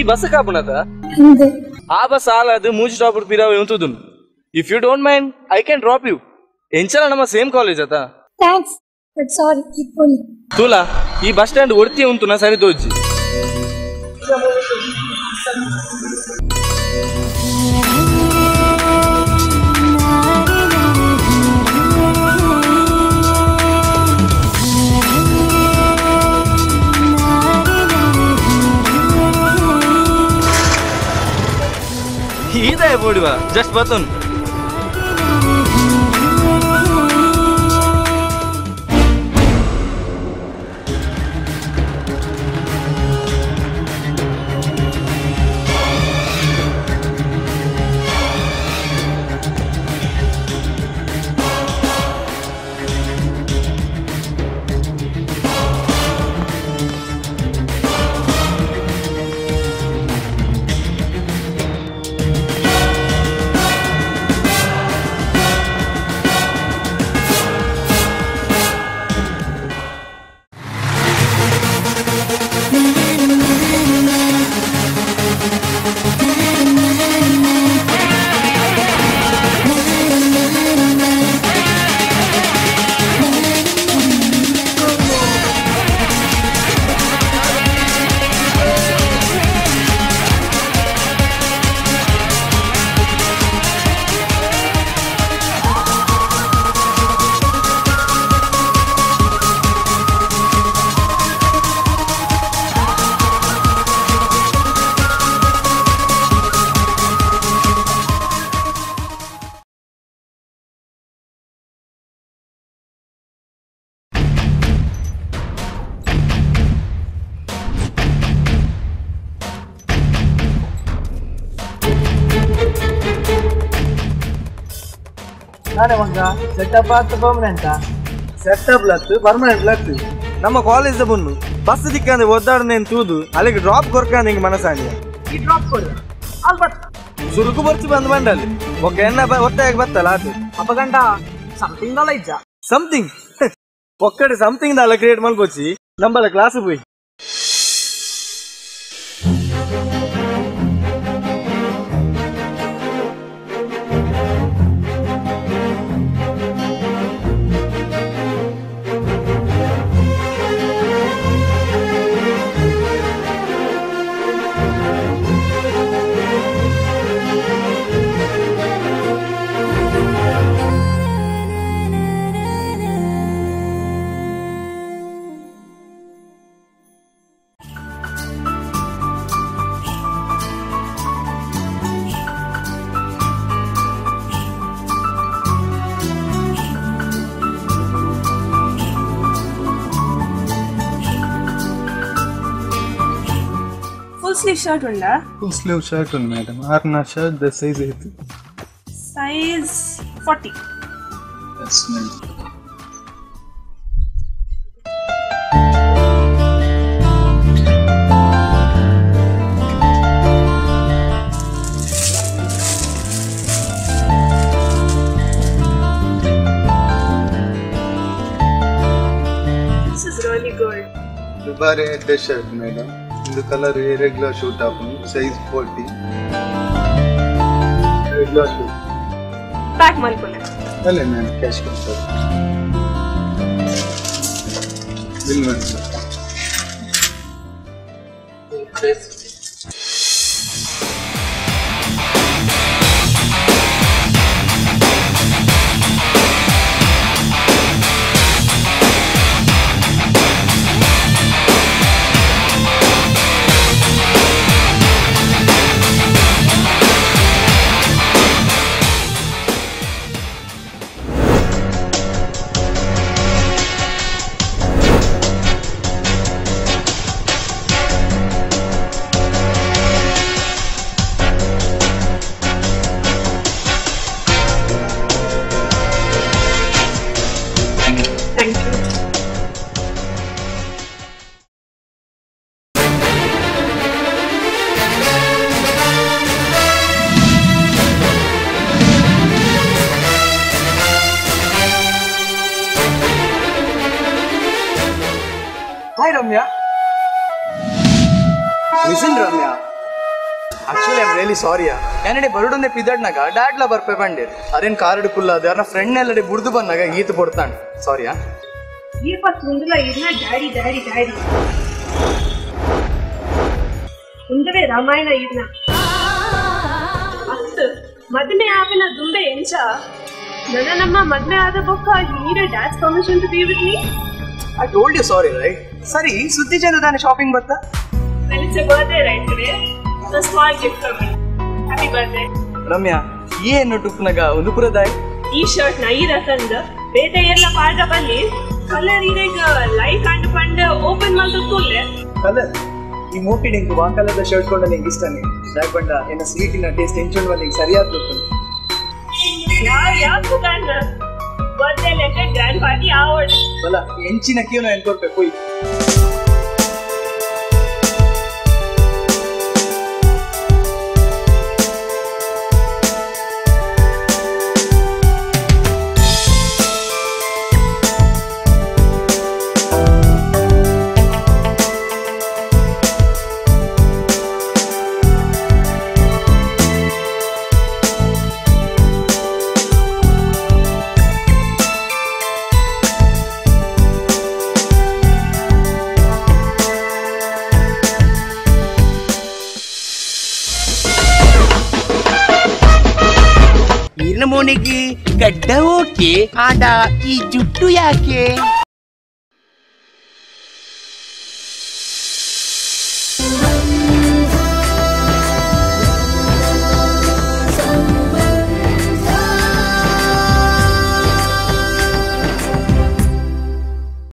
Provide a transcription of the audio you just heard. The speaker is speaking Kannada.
बस का बनता आ बस आलद मूज स्टॉप पिराव ಎಂತುದು if you don't mind I can drop you ಎಂಚಲ ನಮ್ಮ ಸೇಮ್ ಕಾಲೇಜ್ ಅತ thanks but sorry ಇಪ್ಪುನಿ ತುಲಾ ಈ ಬಸ್ ಸ್ಟ್ಯಾಂಡ್ ಒಡ್ತಿ ಉಂಟು ನಾ ಸರಿ ತೋಜಿ इधर बोड़वा जस्ट बतन ಸೆಟಪ್ ಆತು ಪರ್ಮನೆಂಟ್ ಸೆಟಪ್ ಲತ್ತು ಪರ್ಮನೆಂಟ್ ಲತ್ತು ನಮ್ಮ ಕಾಲೇಜ್ ಬನ್ನು ಬಸ್ ದಿಕ್ಕಂದ್ರೆ ಒದ್ದಾಡನೆ ತೂದು ಅಲ್ಲಿಗೆ ಡ್ರಾಪ್ ಕೊರ್ಕ ನಿಂಗೆ ಮನಸ್ಸಾಂಡಿಯ ಈ ಡ್ರಾಪ್ ಕೊಡು ಆಲ್ಬರ್ಟ್ ಸುರುಕು ಬರ್ಚಿ ಬಂದು ಬಂಡಲ್ಲಿ ಓಕೆ ಎನ್ನ ಒತ್ತಾಗಿ ಬತ್ತಲ್ಲ ಅದು ಅಪಗಂಡ ಸಮಥಿಂಗ್ ಅಲ್ಲ ಇಜ್ಜ ಸಮಥಿಂಗ್ ಒಕ್ಕಡೆ ಸಮಥಿಂಗ್ ದಾಲ ಕ್ರಿಯೇಟ್ ಮಾಡ್ಕೊಚ್ಚಿ ನಂಬಲ್ಲ ಕ್ಲಾಸ್ ಹೋಯ್ sleeve shirt unda full sleeve shirt undu madam arna shirt the size eitu size 40 yes madam this is really good dubare the shirt madam the color regular shoot up size 40 regular shoot pack malkone alle man cash ಕೊಡ್ತಾರೆ ಬಿಲ್ ಮಾಡಿ. Thank you. Hi Ramya. Listen Ramya. Actually I'm really sorry. Canada ಬರುಡೊಂದೆ ಪಿದಡ್ನಾಗ ಡ್ಯಾಡ್ಲ ಬರ್ಪೆ ಬಂದಿರ್ ಅದೇನ್ ಕಾರಡ್ ಕುಲ್ಲ ಅದ ಯಾರನ್ನ ಫ್ರೆಂಡ್ ಎಲ್ಲಡೆ ಬುಡ್ದು ಬಂದಾಗ ಈತ ಕೊಡ್ತಾನೆ ಸಾರಿಯಾ ಈ ಪತ್ ಮುಂದಲ ಇರ್ನ ಡ್ಯಾಡಿ ಡ್ಯಾಡಿ ಡ್ಯಾಡಿ ಮುಂದವೇ ರಾಮಾಯಣ ಇರ್ನ ಅತ್ತು ಮದ್ಮೆ ಆವಿನ ದುಂಬೆ ಎಂಚ ನಮ್ಮ ಮದ್ಮೆ ಆದ ಬೊಕ್ಕ need dad's permission to be with me I told you sorry right ಸರಿ ಸುದ್ದಿ ಚಂದ ತಾನೆ ಶಾಪಿಂಗ್ ಬರ್ತಾ when it's a birthday right today a small gift for me happy birthday Ramya ಏನು ಟುಪ್ನಗ ಒಂದು ಪುರದಾಯ್ ಈ ಶರ್ಟ್ ನ ಈ ರಕಂದ ಬೇಟೆ ಎಲ್ಲ ಪಾಡ ಬಲ್ಲಿ ಕಲರ್ ಈಗ ಲೈಟ್ ಅಂಡ್ ಪಂಡ್ ಓಪನ್ ಮಾಡ್ದು ಕೂಲೆ ಕಲರ್ ಈ ಮೋಟಿ ನಿಂಗೆ ಆ ಕಲರ್ದ ಶರ್ಟ್ ಕೊಂಡ ನಿಂಗೆ ಇಷ್ಟನೇ ಯಾಕೆ ಬಂಡ ಏನ ಸ್ವೀಟಿನ ಟೇಸ್ಟ್ ಎಂಚೊಂಡು ನಿಂಗೆ ಸರಿಯಾದ ಯಾವ್ದು ಕಾರಣ ಬರ್ತ್ಡೇ ಲೆಕ್ಕ ಗ್ರ್ಯಾಂಡ್ ಪಾರ್ಟಿ ಆವಡ್ ಅಲ್ಲ ಎಂಚಿನ ಕೀವನ ಎನ್ಕೊಡ್ಬೇಕು ಮೋನಿಗೆ ಗಡ್ಡ ಓಕೆ ಆದ ಈ ಜುಟ್ಟು ಯಾಕೆ